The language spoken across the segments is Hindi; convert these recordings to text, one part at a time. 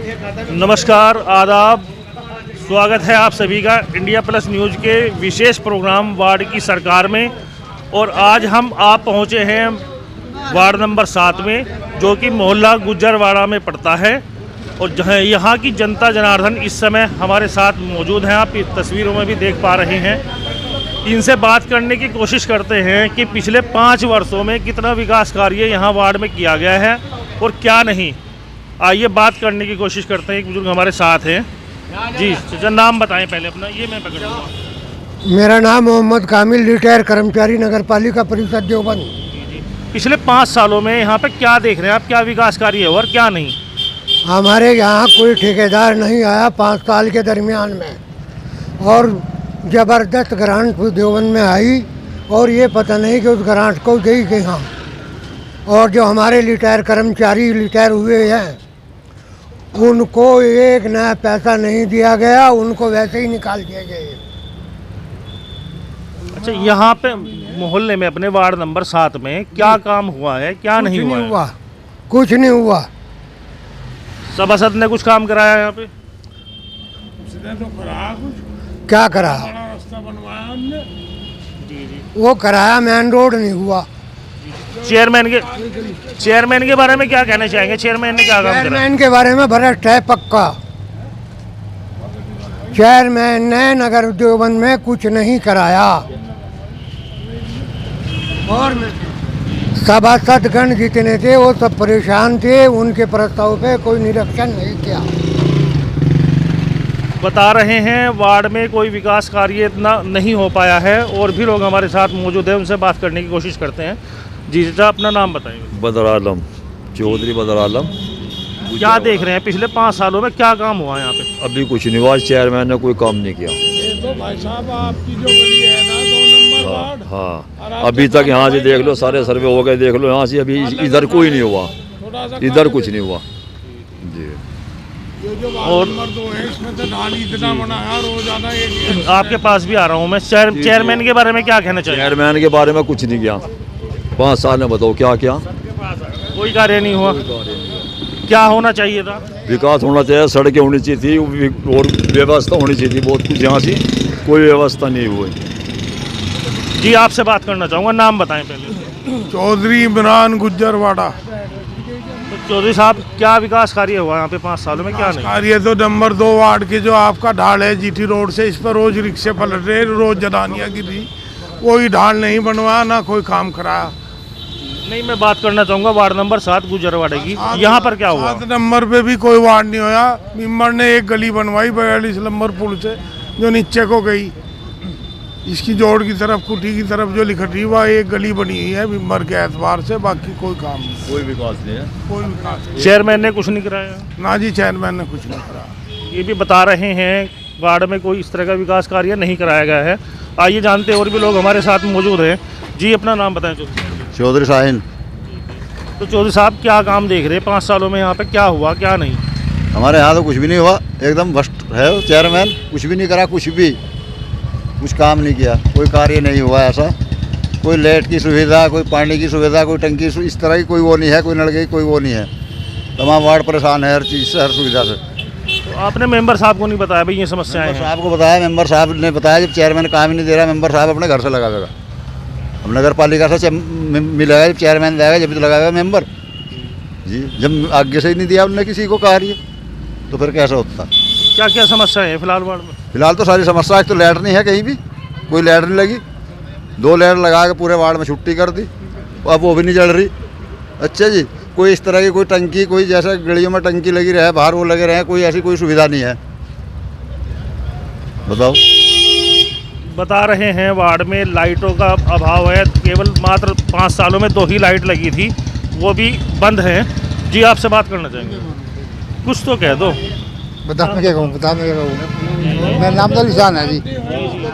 नमस्कार, आदाब, स्वागत है आप सभी का इंडिया प्लस न्यूज़ के विशेष प्रोग्राम वार्ड की सरकार में। और आज हम आप पहुंचे हैं वार्ड नंबर 7 में, जो कि मोहल्ला गुज्जरवाड़ा में पड़ता है। और जहाँ यहाँ की जनता जनार्दन इस समय हमारे साथ मौजूद हैं, आप इस तस्वीरों में भी देख पा रहे हैं। इनसे बात करने की कोशिश करते हैं कि पिछले 5 वर्षों में कितना विकास कार्य यहाँ वार्ड में किया गया है और क्या नहीं। आइए बात करने की कोशिश करते हैं। एक बुजुर्ग हमारे साथ हैं। जी चाचा, नाम बताएं पहले अपना, ये मैं पकड़ूंगा। मेरा नाम मोहम्मद कामिल, रिटायर कर्मचारी, नगर पालिका परिषद देवबंद। पिछले 5 सालों में यहाँ पे क्या देख रहे हैं आप, क्या विकास कार्य हुआ और क्या नहीं? हमारे यहाँ कोई ठेकेदार नहीं आया 5 साल के दरमियान में, और ज़बरदस्त ग्रांट देवबंद में आई, और ये पता नहीं कि उस ग्रांट को गई कहाँ। और जो हमारे रिटायर कर्मचारी रिटायर हुए हैं, उनको एक नया पैसा नहीं दिया गया, उनको वैसे ही निकाल दिए गए। अच्छा, यहाँ पे मोहल्ले में अपने वार्ड नंबर 7 में क्या काम हुआ है, क्या नहीं हुआ? कुछ नहीं हुआ। सभासद ने कुछ काम कराया यहाँ पे? क्या करा? वो कराया, मेन रोड नहीं हुआ। चेयरमैन के बारे में क्या कहना चाहेंगे? चेयरमैन ने क्या काम करा? चेयरमैन के बारे में भ्रष्ट है पक्का। चेयरमैन ने नगर देवबंद में कुछ नहीं कराया, और सभासदगण जितने थे वो सब परेशान थे, उनके प्रस्ताव पे कोई निरीक्षण नहीं किया। बता रहे हैं वार्ड में कोई विकास कार्य इतना नहीं हो पाया है। और भी लोग हमारे साथ मौजूद हैं, उनसे बात करने की कोशिश करते हैं। जी चाचा, अपना नाम बताएंगे? बदर आलम, चौधरी बदर आलम। क्या देख रहे हैं पिछले 5 सालों में क्या काम हुआ यहाँ पे? अभी कुछ नहीं हुआ, चेयरमैन ने कोई काम नहीं किया। तो भाई साहब, आपकी जो गली है ना 2 नंबर वार्ड, हाँ, अभी तक यहाँ से देख लो, सारे सर्वे हो गए, देख लो यहाँ से, अभी इधर कोई नहीं हुआ, इधर कुछ नहीं हुआ जी। और नंबर 2 है, इसमें तो ढाल इतना बना है, रोजाना एक आपके पास भी आ रहा हूँ मैं। चेयरमैन के बारे में क्या कहना चाहिए? चेयरमैन के बारे में कुछ नहीं किया 5 साल में, बताओ क्या क्या? कोई कार्य नहीं हुआ। क्या होना चाहिए था? विकास होना चाहिए, सड़कें होनी चाहिए थी, और व्यवस्था होनी चाहिए थी बहुत कुछ। यहाँ से कोई व्यवस्था नहीं हुई। जी आपसे बात करना चाहूँगा, नाम बताएं पहले। चौधरी इमरान गुज्जरवाड़ा। तो चौधरी साहब, क्या विकास कार्य हुआ यहाँ पे 5 सालों में, क्या नहीं? कार्य तो नंबर 2 वार्ड के जो आपका ढाल है जीटी रोड से, इस पर रोज रिक्शे पलट रहे, रोज जलानियाँ गिर रही, कोई ढाल नहीं बनवाया, ना कोई काम कराया। नहीं, मैं बात करना चाहूँगा वार्ड नंबर 7 गुजरवाड़े की। यहाँ पर क्या हुआ? 7 नंबर पे भी कोई वार्ड नहीं होया। मेंबर ने एक गली बनवाई 42 नंबर पुल से, जो नीचे को गई, इसकी जोड़ की तरफ, कुटी की तरफ जो लिखटी हुआ, एक गली बनी हुई है मेंबर के एतबार से, बाकी कोई काम नहीं, कोई विकास नहीं है, कोई विकास नहीं। चेयरमैन ने कुछ नहीं कराया? ना जी, चेयरमैन ने कुछ नहीं कराया। ये भी बता रहे हैं वार्ड में कोई इस तरह का विकास कार्य नहीं कराया गया है। आइए जानते हैं, और भी लोग हमारे साथ मौजूद हैं। जी अपना नाम बताएं। चौधरी साहिल। तो चौधरी साहब, क्या काम देख रहे हैं 5 सालों में यहाँ पे, क्या हुआ क्या नहीं? हमारे यहाँ तो कुछ भी नहीं हुआ, एकदम भ्रष्ट है चेयरमैन, कुछ भी नहीं करा, कुछ काम नहीं किया, कोई कार्य नहीं हुआ ऐसा। कोई लाइट की सुविधा, कोई पानी की सुविधा, कोई टंकी इस तरह की कोई वो नहीं है, कोई नलके की कोई वो नहीं है। तमाम वार्ड परेशान है हर चीज़ से, हर सुविधा से। तो आपने मेंबर साहब को नहीं बताया भाई ये समस्याएं हैं? साहब को बताया, मेंबर साहब ने बताया, जब चेयरमैन काम ही नहीं दे रहा, मेंबर साहब अपने घर से लगाएगा। अब नगर पालिका से मिलेगा, जब चेयरमैन जाएगा जब तो लगाएगा मेंबर जी। जब आगे से ही नहीं दिया उन्होंने किसी को कार्य, तो फिर कैसा होता? क्या क्या समस्याएं हैं फिलहाल वार्ड में? फिलहाल तो सारी समस्या, एक तो लाइट नहीं है कहीं भी, कोई लाइट नहीं लगी। 2 लाइट लगा के पूरे वार्ड में छुट्टी कर दी, अब वो भी नहीं जल रही। अच्छा जी, कोई इस तरह की कोई टंकी, कोई जैसा गलियों में टंकी लगी रहे, बाहर वो लगे रहे, कोई ऐसी कोई सुविधा नहीं है, बताओ। बता रहे हैं वार्ड में लाइटों का अभाव है, केवल मात्र 5 सालों में 2 ही लाइट लगी थी, वो भी बंद है। जी आपसे बात करना चाहेंगे, कुछ तो कह दो। बता मैं क्या कहूँ, मेरा नाम तो अलीशान है जी,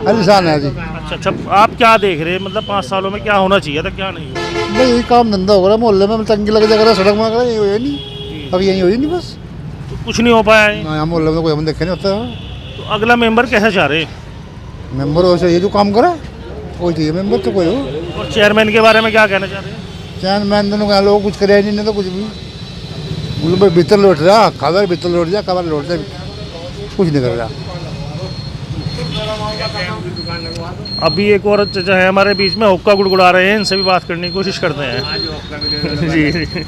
अलीशान है जी। अच्छा, आप क्या देख रहे हैं, मतलब 5 सालों में क्या होना चाहिए था, क्या नहीं? भाई यही काम धंधा हो रहा है मोहल्ले में, टंकी लगे जगह सड़क में यही हो नहीं, अब यही हो नहीं बस, तो कुछ नहीं हो पाया है। यहाँ मोहल्ले में कोई हम देखे नहीं होता है। तो अगला मेंबर कैसे चाह रहे हैं? मेंबर वैसे ये जो काम करे वही चाहिए मेंबर तो कोई हो। और चेयरमैन के बारे में क्या कहना चाह रहे हैं? चेयरमैन दोनों लोग कुछ करे नहीं तो कुछ भी उनमें भीतर लौट रहा, खबर भीतर लौट जा, खबर लौट जा, कुछ नहीं कर रहा। अभी एक और चाचा है हमारे बीच में, हुक्का गुड़गुड़ा रहे हैं, इनसे भी बात करने की कोशिश करते हैं। जी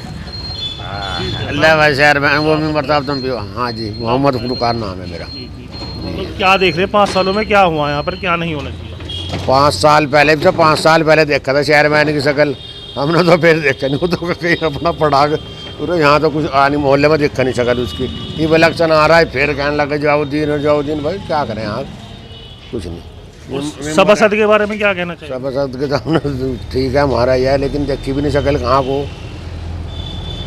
अल्लाह भाई शहर में वो मैं प्रताप तुम पियो। हाँ जी, मोहम्मद गुलकार नाम है मेरा। तो क्या देख रहे हैं 5 सालों में क्या हुआ यहाँ पर, क्या नहीं होना चाहिए? 5 साल पहले तो 5 साल पहले देखा था चेयरमैन की शक्ल, हमने तो फिर देखा नहीं, वो तो कहीं अपना पढ़ा के पूरे यहाँ तो कुछ आनी मोहल्ले में देखा नहीं शक्ल उसकी। ये इलेक्शन आ रहा है फिर कहने लगे जाओ दिन भाई क्या करें आप, कुछ नहीं। सभासद के बारे में क्या कहना चाहिए? सभासद के सामने ठीक है हमारा यह, लेकिन देखी भी नहीं शक्ल कहाँ को,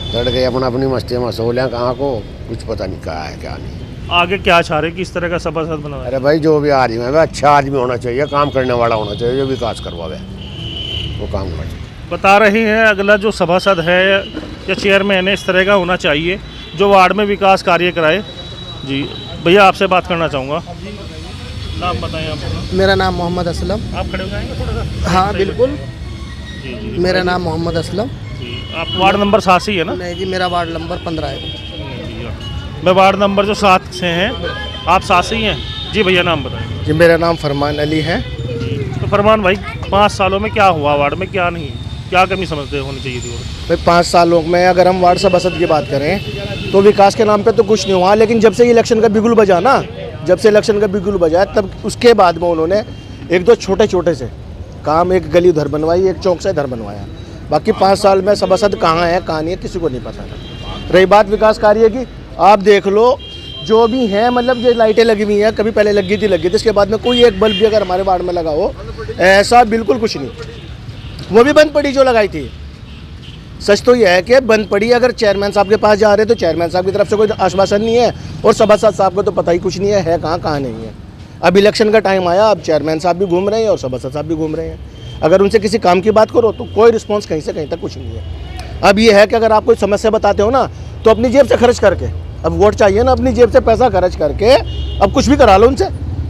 लड़ गए अपना अपनी मस्ती मसोल है, कहाँ को कुछ पता नहीं कहा है क्या नहीं। आगे क्या चाह रहे, किस तरह का सभासद बनवा? अरे भाई जो भी आदमी है वह अच्छा आदमी होना चाहिए, काम करने वाला होना चाहिए, जो विकास करवावे वो काम करना चाहिए। बता रहे हैं अगला जो सभासद है या चेयरमैन है इस तरह का होना चाहिए जो वार्ड में विकास कार्य कराए। जी भैया आपसे बात करना चाहूँगा, नाम बताएं आप। मेरा नाम मोहम्मद असलम। आप खड़े हो जाएंगे थोड़ा सा? हाँ बिल्कुल, जी जी मेरा नाम मोहम्मद असलम। जी आप वार्ड नंबर 7 से ही है ना? नहीं जी, मेरा वार्ड नंबर 15 है। मैं वार्ड नंबर जो 7 से हैं, आप 7 से ही हैं? जी भैया नाम बताएं। जी मेरा नाम फरमान अली है। जी तो फरमान भाई 5 सालों में क्या हुआ वार्ड में, क्या नहीं, क्या कमी समझते होनी चाहिए थी? भाई 5 सालों में अगर हम वार्ड सभासद की बात करें तो विकास के नाम पे तो कुछ नहीं हुआ, लेकिन जब से इलेक्शन का बिगुल बजा ना, जब से इलेक्शन का बिगुल बजा तब उसके बाद में उन्होंने 1-2 छोटे से काम, एक गली उधर बनवाई, एक चौक से इधर बनवाया। बाकी 5 साल में सभासद कहाँ है कहाँ नहीं है किसी को नहीं पता था। रही बात विकास कार्य की, आप देख लो जो भी हैं, मतलब ये लाइटें लगी हुई हैं, कभी पहले लगी थी इसके बाद में कोई एक बल्ब भी अगर हमारे वार्ड में लगा हो, ऐसा बिल्कुल कुछ नहीं। वो भी बंद पड़ी जो लगाई थी। सच तो यह है कि बंद पड़ी, अगर चेयरमैन साहब के पास जा रहे हैं तो चेयरमैन साहब की तरफ से कोई आश्वासन नहीं है और सभासद साहब को तो पता ही कुछ नहीं है कहाँ नहीं है। अब इलेक्शन का टाइम आया, अब चेयरमैन साहब भी घूम रहे हैं और सभासद साहब भी घूम रहे हैं। अगर उनसे किसी काम की बात करो तो कोई रिस्पॉन्स कहीं से कहीं तक कुछ नहीं है। अब ये है कि अगर आप कोई समस्या बताते हो ना तो अपनी जेब से खर्च करके, अब वोट चाहिए ना, अपनी जेब से पैसा खर्च करके अब कुछ भी करा लो उनसे।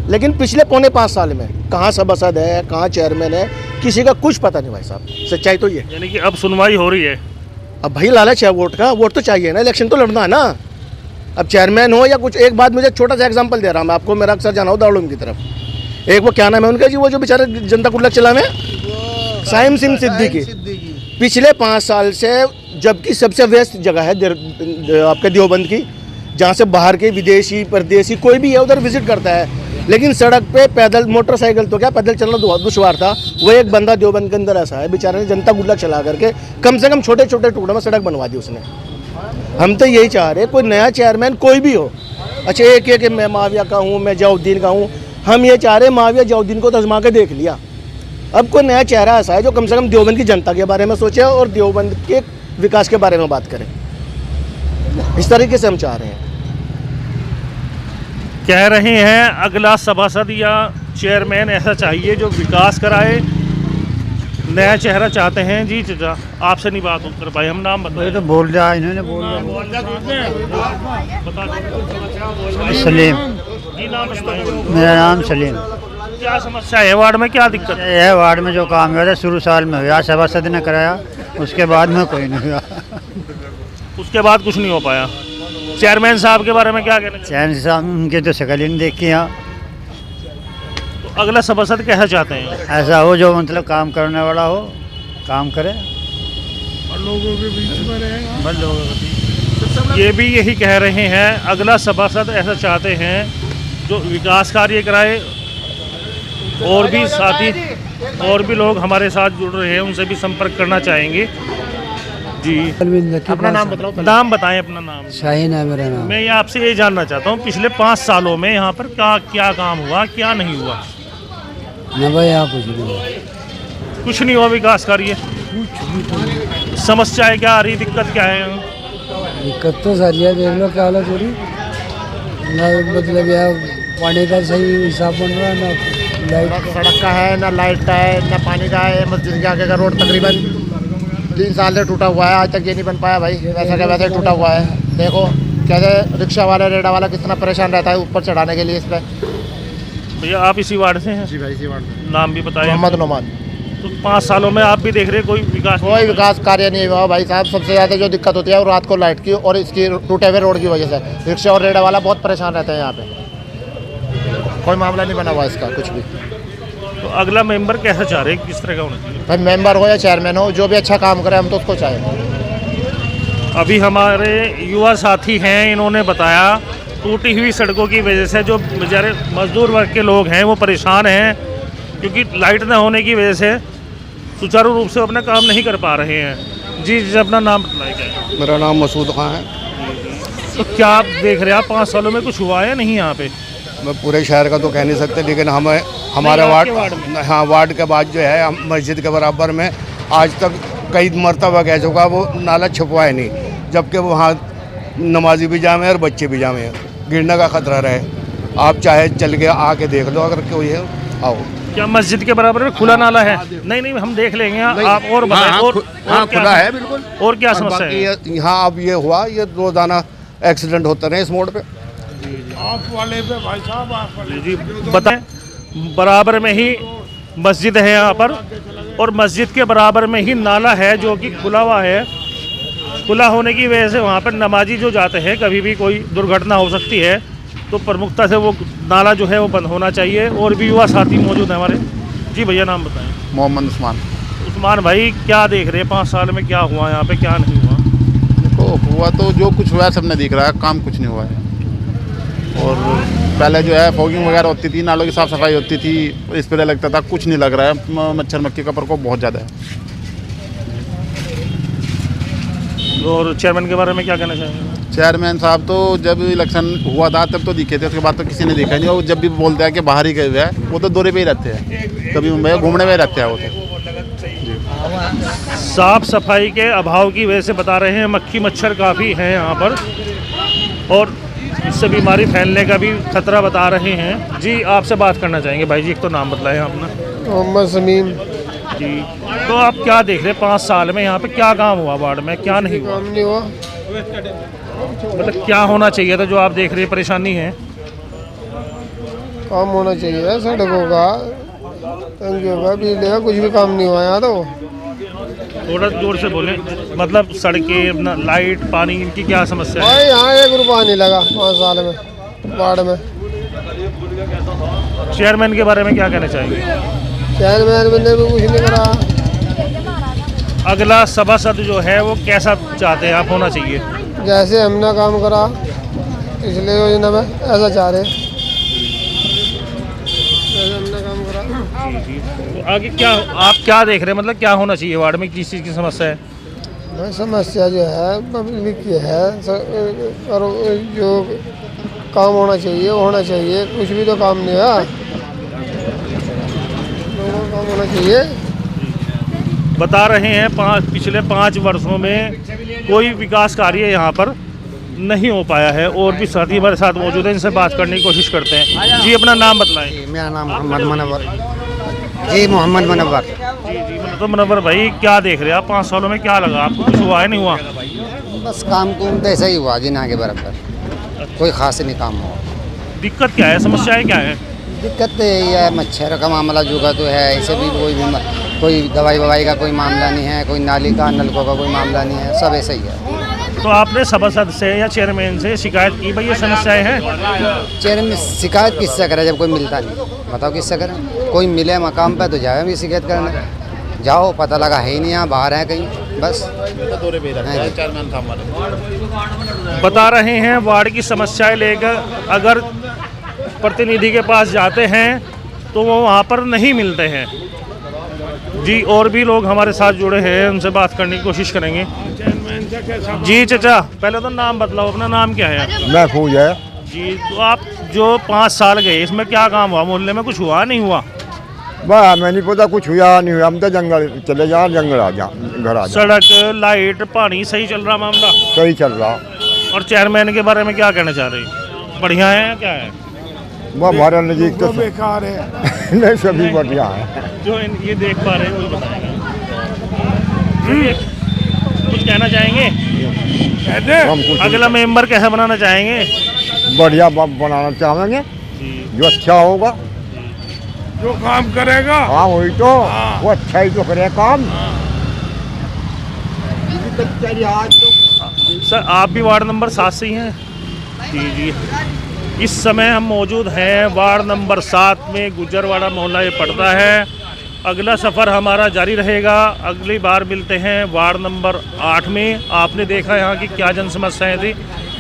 लेकिन पिछले 5.25 साल में कहाँ सभासद है कहाँ चेयरमैन है किसी का कुछ पता नहीं भाई साहब, सच्चाई तो ये। यानी कि अब सुनवाई हो रही है। अब भाई लालच है वोट का, वोट तो चाहिए ना, इलेक्शन तो लड़ना है ना। अब चेयरमैन हो या कुछ, एक बात मुझे छोटा सा एग्जांपल दे रहा हूँ मैं आपको, मेरा अक्सर जाना हो दारुम की तरफ। एक वो क्या नाम है उनका जी, वो जो बेचारे जनता गुल्लक चला में, साइम सिंह सिद्दीकी। पिछले 5 साल से, जबकि सबसे व्यस्त जगह है आपके देवबंद की, जहाँ से बाहर के विदेशी परदेशी कोई भी है उधर विजिट करता है, लेकिन सड़क पे पैदल, मोटरसाइकिल तो क्या पैदल चलना दुश्वार था। वो एक बंदा देवबंद के अंदर ऐसा है, बेचारे ने जनता गुल्लक चला करके कम से कम छोटे टुकड़ों में सड़क बनवा दी उसने। हम तो यही चाह रहे, कोई नया चेयरमैन कोई भी हो, अच्छा एक मैं माविया का हूँ, मैं जयाउद्दीन का हूँ, हम ये चाह रहे माविया जयाउद्दीन को तो आजमा के देख लिया। अब कोई नया चेहरा ऐसा है जो कम से कम देवबंद की जनता के बारे में सोचे और देवबंद के विकास के बारे में बात करें, इस तरीके से हम चाह रहे हैं। कह रहे हैं अगला सभासद या चेयरमैन ऐसा चाहिए जो विकास कराए, नया चेहरा चाहते हैं। जी चाचा आपसे नहीं बात कर पाए, हम नाम बताएं। तो बोल दिया इन्होंने, बोल सलीम, जी नाम बताएं। मेरा नाम सलीम। क्या समस्या है वार्ड में, क्या दिक्कत है? यह वार्ड में जो काम हुआ था शुरू साल में हुआ, सभासद ने कराया, उसके बाद में कोई नहीं हुआ। उसके बाद कुछ नहीं हो पाया। चेयरमैन साहब के बारे में क्या कहना चाहिए? चैन साहब उनके तो शक्ल ही नहीं देखी यहाँ। तो अगला सभासद कैसा चाहते हैं? ऐसा हो जो मतलब काम करने वाला हो, काम करे और लोगों के बीच में रहेगा। ये भी यही कह रहे हैं अगला सभासद ऐसा चाहते हैं जो विकास कार्य कराए। और भी साथी और भी लोग हमारे साथ जुड़ रहे हैं, उनसे भी संपर्क करना चाहेंगे। जी अपना नाम बताओ। नाम बताएं अपना नाम। शाहीन है मेरा नाम। मैं ये आपसे ये जानना चाहता हूँ पिछले 5 सालों में यहाँ पर क्या काम हुआ, क्या नहीं हुआ? ना भाई यहाँ कुछ नहीं हुआ। कुछ नहीं हुआ विकास कार्य? समस्याएं क्या आ रही, दिक्कत क्या है? दिक्कत तो सारी है, देख लो क्या हालत हो रही, ना मतलब यार पानी का सही हिसाब बन रहा है, ना लाइट, सड़क का है ना, लाइट का है ना, पानी का है। मस्जिद के आगे का रोड तकरीबन 3 साल से टूटा हुआ है, आज तक ये नहीं बन पाया भाई। वैसा का वैसे टूटा हुआ है। देखो कैसे रिक्शा वाला रेडा वाला कितना परेशान रहता है ऊपर चढ़ाने के लिए इस पर। भैया आप इसी वार्ड से हैं? जी भाई, इसी वार्ड। नाम भी बताएं। मोहम्मद नोमान। तो तो 5 सालों में आप भी देख रहे हैं कोई विकास नहीं? कोई विकास कार्य नहीं हुआ भाई साहब। सबसे ज़्यादा जो दिक्कत होती है वो रात को लाइट की और इसकी टूटे हुए रोड की वजह से रिक्शा और रेड़ा वाला बहुत परेशान रहते हैं यहाँ पे। कोई मामला नहीं बना हुआ इसका कुछ भी। तो अगला मेंबर कैसा चाह रहे हैं, किस तरह का होना चाहिए? भाई मेंबर हो या चेयरमैन हो, जो भी अच्छा काम करे हम तो उसको चाहेंगे। अभी हमारे युवा साथी हैं, इन्होंने बताया टूटी हुई सड़कों की वजह से जो बेचारे मजदूर वर्ग के लोग हैं वो परेशान हैं, क्योंकि लाइट न होने की वजह से सुचारू रूप से अपना काम नहीं कर पा रहे हैं। जी जी, अपना नाम बताइए। मेरा नाम मसूद खान है। तो क्या आप देख रहे हैं, आप 5 सालों में कुछ हुआ है नहीं यहाँ पे? मैं पूरे शहर का तो कह नहीं सकते, लेकिन हमें हमारे वार्ड के बाद जो है हम मस्जिद के बराबर में आज तक कई मरतबा कह चुका वो नाला छुपवाए नहीं, जबकि वहाँ नमाजी भी जामे और बच्चे भी जामे, गिरने का खतरा रहे। आप चाहे चल के आके देख लो, अगर कोई है आओ। क्या मस्जिद के बराबर में खुला नाला है? नहीं नहीं, हम देख लेंगे। आप और बताएं। और खुला है बिल्कुल। और क्या समस्या है यहाँ? अब ये हुआ, ये रोजाना एक्सीडेंट होते रहे इस मोड़ पे। आप वाले पे भाई साहब, आप वाले जी बताएं। बराबर में ही मस्जिद है यहाँ पर, और मस्जिद के बराबर में ही नाला है जो कि खुला हुआ है। खुला होने की वजह से वहाँ पर नमाजी जो जाते हैं, कभी भी कोई दुर्घटना हो सकती है, तो प्रमुखता से वो नाला जो है वो बंद होना चाहिए। और भी युवा साथी मौजूद हैं हमारे। जी भैया, नाम बताएं। मोहम्मद उस्मान। उस्मान भाई, क्या देख रहे हैं 5 साल में क्या हुआ यहाँ पे, क्या नहीं हुआ? देखो, हुआ तो जो कुछ हुआ है सबने दिख रहा है, काम कुछ नहीं हुआ है। और पहले जो है फॉगिंग वगैरह होती थी, नालों की साफ़ सफाई होती थी, स्प्रे लगता था, कुछ नहीं लग रहा है। मच्छर मक्खी का प्रकोप बहुत ज़्यादा है। और चेयरमैन के बारे में क्या कहना चाहेंगे? चेयरमैन साहब तो जब इलेक्शन हुआ था तब तो दिखे थे, उसके बाद तो किसी ने देखा नहीं। और जब भी बोलते हैं कि बाहर ही गए हुए हैं, वो तो दौरे पे ही रहते हैं, कभी मुंबई घूमने में रहते हैं वो तो। साफ सफाई के अभाव की वजह से बता रहे हैं, मक्खी मच्छर काफ़ी हैं यहाँ पर, और इससे बीमारी फैलने का भी खतरा बता रहे हैं। जी, आपसे बात करना चाहेंगे भाई जी, एक तो नाम बताएं अपना। मोहम्मद समीम जी, तो आप क्या देख रहे हैं 5 साल में यहाँ पे क्या काम हुआ वार्ड में, क्या नहीं हुआ? काम नहीं हुआ। मतलब क्या होना चाहिए था जो आप देख रहे हैं परेशानी है? काम होना चाहिए सड़कों का, टंकियों का, बिजली का, कुछ भी काम नहीं हुआ यहाँ तो। थोड़ा जोर से बोलें। मतलब सड़कें, लाइट, पानी, इनकी क्या समस्या है? भाई यहाँ 1 रुपया नहीं लगा 5 साल में वार्ड में। चेयरमैन के बारे में क्या कहना चाहेंगे? चेयरमैन ने भी कुछ नहीं करा। अगला सभासद जो है वो कैसा चाहते हैं आप होना चाहिए? जैसे हमने काम करा पिछले योजना में, ऐसा चाह रहे। जैसे हमने काम करा। तो आगे क्या, आप क्या देख रहे हैं, मतलब क्या होना चाहिए वार्ड में, किस चीज़ की समस्या है? भाई समस्या जो है पब्लिक की है, और जो काम होना चाहिए वो होना चाहिए। कुछ भी तो काम नहीं हुआ, काम होना चाहिए। बता रहे हैं पिछले 5 वर्षों में कोई विकास कार्य यहाँ पर नहीं हो पाया है। और भी साथी हमारे साथ मौजूद हैं, इनसे बात करने की कोशिश करते हैं। जी, अपना नाम बतलाएं। मेरा नाम मोहम्मद मनव्वर। जी, मोहम्मद मनव्वर। जी, तो मनव्वर भाई, क्या देख रहे हैं आप 5 सालों में, क्या लगा आपको, कुछ हुआ है नहीं हुआ? बस काम कुम तो ऐसा ही हुआ जिना के बराबर, कोई खास नहीं काम हुआ। दिक्कत क्या है, समस्याएं क्या है? दिक्कत तो यही है, मच्छर का मामला जुगा तो है, ऐसे भी कोई दवाई ववाई का कोई मामला नहीं है, कोई नाली का नलकों का कोई मामला नहीं है, सब ऐसा ही है। तो आपने सभासद से या चेयरमैन से शिकायत की भाई ये समस्याएं हैं? चेयरमैन शिकायत किससे करें जब कोई मिलता नहीं? बताओ किससे करें? कोई मिले मकाम पर तो जाए भी शिकायत करने, जाओ पता लगा है ही नहीं, यहाँ बाहर है कहीं, बस दौरे पे रहते हैं चेयरमैन साहब हमारे। बता रहे हैं वार्ड की समस्याएं लेकर अगर प्रतिनिधि के पास जाते हैं तो वो वहाँ पर नहीं मिलते हैं। जी, और भी लोग हमारे साथ जुड़े हैं, उनसे बात करने की कोशिश करेंगे। जी चाचा, पहले तो नाम बतलाओ, अपना नाम क्या है? महफूज है। जी, तो आप जो 5 साल गए, इसमें क्या काम हुआ? मोहल्ले में कुछ हुआ नहीं हुआ? वाह, मैं नहीं पता कुछ हुआ नहीं हुआ, हम तो जंगल चले जा, जंगल आ जा, घर आ जा। सड़क, लाइट, पानी सही चल रहा मामला? सही चल रहा। और चेयरमैन के बारे में क्या कहना चाह रहे हैं? बढ़िया है या क्या है? वो हमारा नज़दीक तो बेकार है। नहीं, सभी बढ़िया है। जो ये देख पा रहे हैं वो बताएंगे। कुछ कहना चाहेंगे? हम कुछ अगला मेंबर कैसा बनाना चाहेंगे? बढ़िया बनाना चाहेंगे, जो अच्छा होगा। जो काम करेगा हाँ वही तो, वो अच्छा ही तो करे काम। सर आप भी वार्ड नंबर 7 से ही हैं? जी जी। इस समय हम मौजूद हैं वार्ड नंबर 7 में, गुजरवाड़ा मोहल्ला ये पड़ता है। अगला सफ़र हमारा जारी रहेगा, अगली बार मिलते हैं वार्ड नंबर 8 में। आपने देखा यहाँ की क्या जन समस्याएँ थी,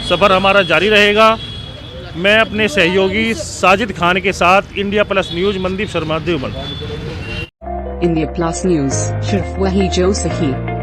सफ़र हमारा जारी रहेगा। मैं अपने सहयोगी साजिद खान के साथ India plus news Mandeep Sharma Deoband. India plus news, सिर्फ वही जो सही।